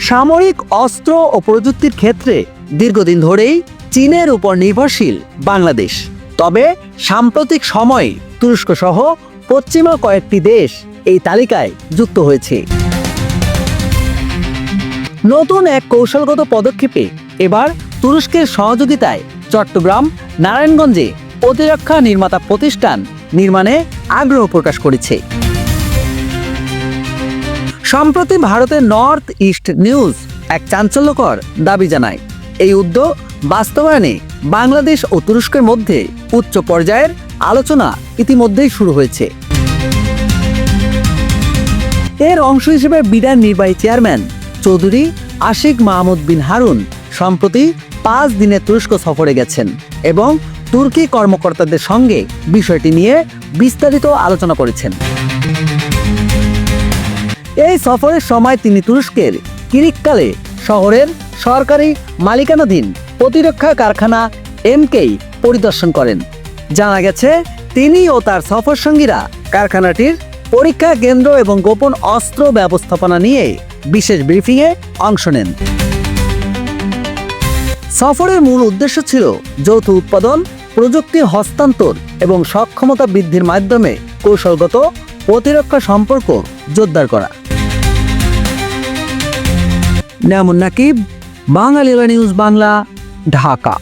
সামরিক অস্ত্র ও প্রযুক্তির ক্ষেত্রে দীর্ঘদিন ধরেই চীনের উপর নির্ভরশীল বাংলাদেশ। তবে সাম্প্রতিক সময়ে তুরস্ক সহ পশ্চিমা কয়েকটি দেশ এই তালিকায় যুক্ত হয়েছে। নতুন এক কৌশলগত পদক্ষেপে এবার তুরস্কের সহযোগিতায় চট্টগ্রাম, নারায়ণগঞ্জে প্রতিরক্ষা নির্মাতা প্রতিষ্ঠান নির্মাণে আগ্রহ প্রকাশ করেছে। সম্প্রতি ভারতের নর্থ ইস্ট নিউজ এক চাঞ্চল্যকর দাবি জানায়, এই উদ্যোগ বাস্তবায়নে বাংলাদেশ ও তুরস্কের মধ্যে উচ্চ পর্যায়ের আলোচনা ইতিমধ্যেই শুরু হয়েছে। এর অংশ হিসেবে বিডার নির্বাহী চেয়ারম্যান চৌধুরী আশিক মাহমুদ বিন হারুন সম্প্রতি 5 দিনের তুরস্ক সফরে গেছেন এবং তুর্কি কর্মকর্তাদের সঙ্গে বিষয়টি নিয়ে বিস্তারিত আলোচনা করেছেন। এই সফরের সময় তিনি তুরস্কের কিরিককালে শহরের সরকারি মালিকানাধীন প্রতিরক্ষা কারখানা এমকেই পরিদর্শন করেন। জানা গেছে, তিনি ও তার সফরসঙ্গীরা কারখানাটির পরীক্ষা কেন্দ্র এবং গোপন অস্ত্র ব্যবস্থাপনা নিয়ে বিশেষ ব্রিফিংয়ে অংশ নেন। সফরের মূল উদ্দেশ্য ছিল যৌথ উৎপাদন, প্রযুক্তি হস্তান্তর এবং সক্ষমতা বৃদ্ধির মাধ্যমে কৌশলগত প্রতিরক্ষা সম্পর্ক জোরদার করা। নামুন নাকিব, বাংলা নিউজ বাংলা, ঢাকা।